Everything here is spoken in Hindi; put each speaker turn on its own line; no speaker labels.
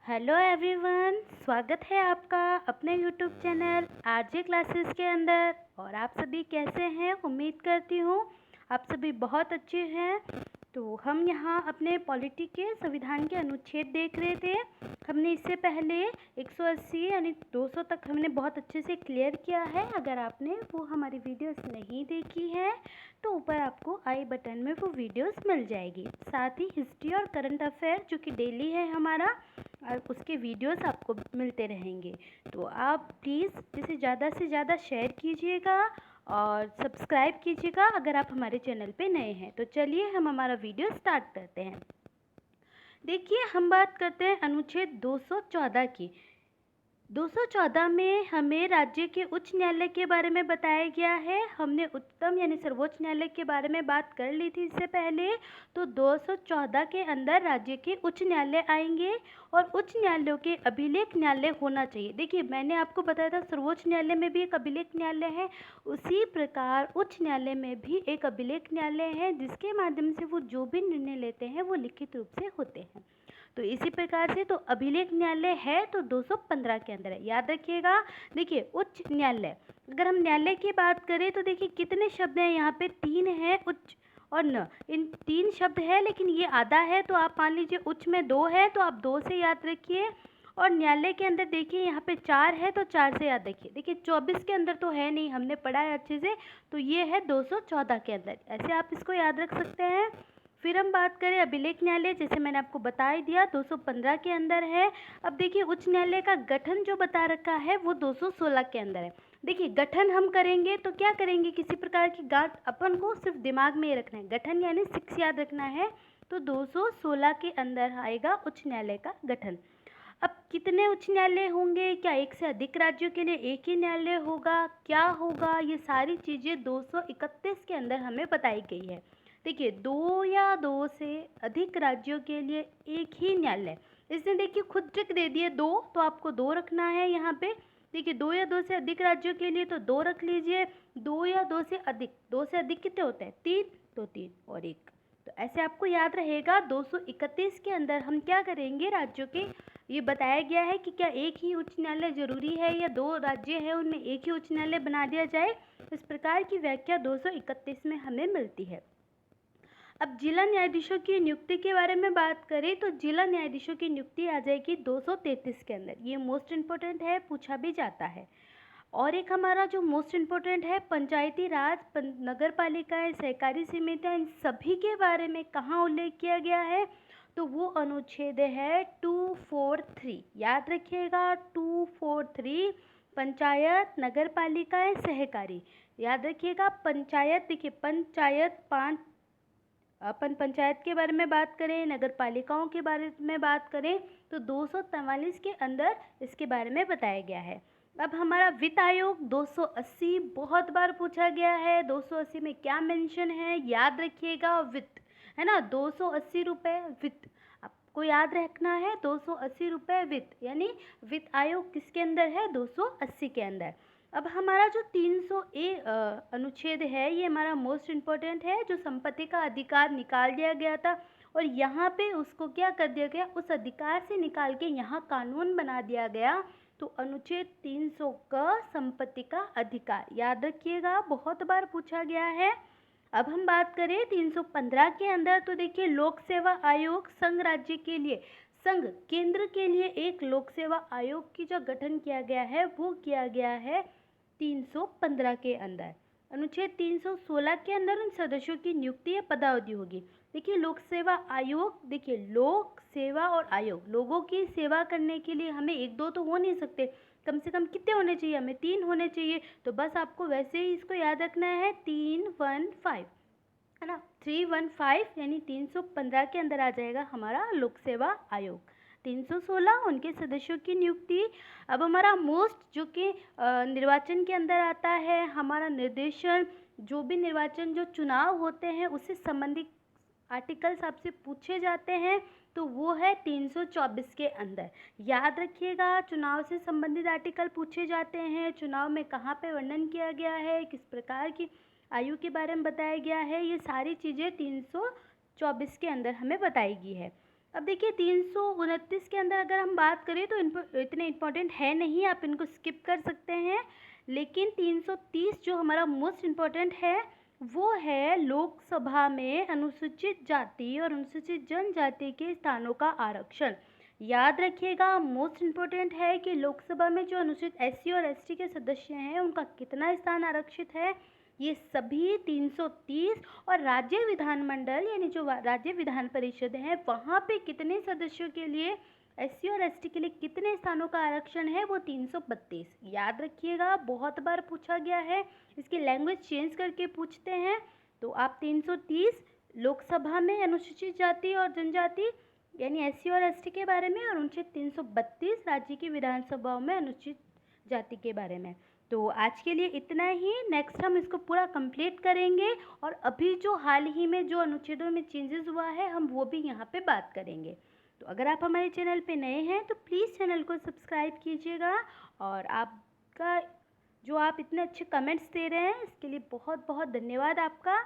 हेलो एवरीवन, स्वागत है आपका अपने यूट्यूब चैनल आरजे क्लासेस के अंदर। और आप सभी कैसे हैं? उम्मीद करती हूँ आप सभी बहुत अच्छे हैं। तो हम यहाँ अपने पॉलिटी के संविधान के अनुच्छेद देख रहे थे। हमने इससे पहले 180 यानी 200 तक हमने बहुत अच्छे से क्लियर किया है। अगर आपने वो हमारी वीडियोस नहीं देखी है तो ऊपर आपको आई बटन में वो वीडियोस मिल जाएगी। साथ ही हिस्ट्री और करंट अफेयर जो कि डेली है हमारा, उसके वीडियोस आपको मिलते रहेंगे। तो आप प्लीज़ इसे ज़्यादा से ज़्यादा शेयर कीजिएगा और सब्सक्राइब कीजिएगा अगर आप हमारे चैनल पे नए हैं। तो चलिए हम हमारा वीडियो स्टार्ट करते हैं। देखिए, हम बात करते हैं अनुच्छेद 214 की। 214 में हमें राज्य के उच्च न्यायालय के बारे में बताया गया है। हमने उच्चतम यानी सर्वोच्च न्यायालय के बारे में बात कर ली थी इससे पहले। तो 214 के अंदर राज्य के उच्च न्यायालय आएंगे और उच्च न्यायालयों के अभिलेख न्यायालय होना चाहिए। देखिए, मैंने आपको बताया था सर्वोच्च न्यायालय में भी एक अभिलेख न्यायालय है, उसी प्रकार उच्च न्यायालय में भी एक अभिलेख न्यायालय है जिसके माध्यम से वो जो भी निर्णय लेते हैं वो लिखित रूप से होते हैं। तो इसी प्रकार से तो अभिलेख न्यायालय है तो 215 के अंदर है, याद रखिएगा। देखिए, उच्च न्यायालय, अगर हम न्यायालय की बात करें तो देखिए कितने शब्द हैं यहाँ पे, 3 है, उच्च और न, इन 3 शब्द है लेकिन ये आधा है। तो आप मान लीजिए उच्च में 2 है तो आप 2 से याद रखिए। और न्यायालय के अंदर देखिए यहाँ पे 4 है तो 4 से याद रखिए। देखिए 24 के अंदर तो है नहीं, हमने पढ़ा है अच्छे से, तो ये है 214 के अंदर। ऐसे आप इसको याद रख सकते हैं। फिर हम बात करें अभिलेख न्यायालय, जैसे मैंने आपको बता ही दिया 215 के अंदर है। अब देखिए उच्च न्यायालय का गठन जो बता रखा है वो 216 के अंदर है। देखिए गठन हम करेंगे तो क्या करेंगे, किसी प्रकार की गांठ अपन को सिर्फ दिमाग में ही रखना है, गठन यानी 6 याद रखना है। तो 216 के अंदर आएगा उच्च न्यायालय का गठन। अब कितने उच्च न्यायालय होंगे, क्या एक से अधिक राज्यों के लिए एक ही न्यायालय होगा, क्या होगा, ये सारी चीज़ें 231 के अंदर हमें बताई गई है। देखिए 2 या 2 से अधिक राज्यों के लिए एक ही न्यायालय, इसने देखिए खुद ट्रिक दे दिए 2, तो आपको 2 रखना है यहाँ पे। देखिए 2 या 2 से अधिक राज्यों के लिए तो 2 रख लीजिए। 2 या 2 से अधिक, 2 से अधिक कितने होते हैं, 3, तो 3 और 1। तो ऐसे आपको याद रहेगा। 231 के अंदर हम क्या करेंगे, राज्यों के ये बताया गया है कि क्या एक ही उच्च न्यायालय जरूरी है या 2 राज्य हैं उनमें एक ही उच्च न्यायालय बना दिया जाए। इस प्रकार की व्याख्या 231 में हमें मिलती है। अब जिला न्यायाधीशों की नियुक्ति के बारे में बात करें तो जिला न्यायाधीशों की नियुक्ति आ जाएगी 233 के अंदर। ये मोस्ट इम्पोर्टेंट है, पूछा भी जाता है। और एक हमारा जो मोस्ट इम्पोर्टेंट है, पंचायती राज, नगर पालिकाएं, सहकारी समितियां, इन सभी के बारे में कहाँ उल्लेख किया गया है, तो वो अनुच्छेद है 243, याद रखिएगा 243। पंचायत, नगर पालिकाएं, सहकारी, याद रखिएगा। पंचायत, देखिए पंचायत 5, अपन पंचायत के बारे में बात करें, नगर पालिकाओं के बारे में बात करें तो 244 के अंदर इसके बारे में बताया गया है। अब हमारा वित्त आयोग 280 बहुत बार पूछा गया है। 280 में क्या मेंशन है, याद रखिएगा, वित्त है ना, 280 रुपये वित्त आपको याद रखना है। 280 रुपये वित्त, यानी वित्त आयोग किसके अंदर है, 280 के अंदर। अब हमारा जो 300A अनुच्छेद है, ये हमारा मोस्ट इम्पोर्टेंट है, जो संपत्ति का अधिकार निकाल दिया गया था और यहाँ पे उसको क्या कर दिया गया, उस अधिकार से निकाल के यहाँ कानून बना दिया गया। तो अनुच्छेद 300 का संपत्ति का अधिकार, याद रखिएगा, बहुत बार पूछा गया है। अब हम बात करें 315 के अंदर, तो देखिए लोक सेवा आयोग, संघ राज्य के लिए, संघ केंद्र के लिए एक लोक सेवा आयोग की जो गठन किया गया है वो किया गया है 315 के अंदर। अनुच्छेद 316 के अंदर उन सदस्यों की नियुक्ति या पदावधि होगी। देखिए लोक सेवा आयोग, देखिए लोक सेवा और आयोग, लोगों की सेवा करने के लिए हमें 1-2 तो हो नहीं सकते, कम से कम कितने होने चाहिए, हमें 3 होने चाहिए। तो बस आपको वैसे ही इसको याद रखना है, 315 है ना, 315 यानी 315 के अंदर आ जाएगा हमारा लोक सेवा आयोग। 316 उनके सदस्यों की नियुक्ति। अब हमारा मोस्ट जो कि निर्वाचन के अंदर आता है, हमारा निर्देशन, जो भी निर्वाचन जो चुनाव होते हैं उससे संबंधित आर्टिकल्स आपसे पूछे जाते हैं, तो वो है 324 के अंदर। याद रखिएगा, चुनाव से संबंधित आर्टिकल पूछे जाते हैं, चुनाव में कहाँ पे वर्णन किया गया है, किस प्रकार की आयु के बारे में बताया गया है, ये सारी चीज़ें 324 के अंदर हमें बताई गई है। अब देखिए 329 के अंदर अगर हम बात करें तो इतने इम्पोर्टेंट है नहीं, आप इनको स्किप कर सकते हैं। लेकिन 330 जो हमारा मोस्ट इम्पोर्टेंट है वो है लोकसभा में अनुसूचित जाति और अनुसूचित जनजाति के स्थानों का आरक्षण। याद रखिएगा, मोस्ट इम्पोर्टेंट है कि लोकसभा में जो अनुसूचित एससी और एसटी के सदस्य हैं उनका कितना स्थान आरक्षित है। ये सभी 330 और राज्य विधानमंडल यानी जो राज्य विधान परिषद है वहाँ पे कितने सदस्यों के लिए एससी और एसटी के लिए कितने स्थानों का आरक्षण है, वो 332। याद रखिएगा, बहुत बार पूछा गया है, इसकी लैंग्वेज चेंज करके पूछते हैं। तो आप 330 लोकसभा में अनुसूचित जाति और जनजाति यानी एससी और एसटी के बारे में, और अनुच्छेद 332 राज्य की विधानसभाओं में अनुसूचित जाति के बारे में। तो आज के लिए इतना ही, नेक्स्ट हम इसको पूरा कंप्लीट करेंगे और अभी जो हाल ही में जो अनुच्छेदों में चेंजेस हुआ है हम वो भी यहाँ पे बात करेंगे। तो अगर आप हमारे चैनल पे नए हैं तो प्लीज़ चैनल को सब्सक्राइब कीजिएगा, और आपका जो आप इतने अच्छे कमेंट्स दे रहे हैं इसके लिए बहुत बहुत धन्यवाद आपका।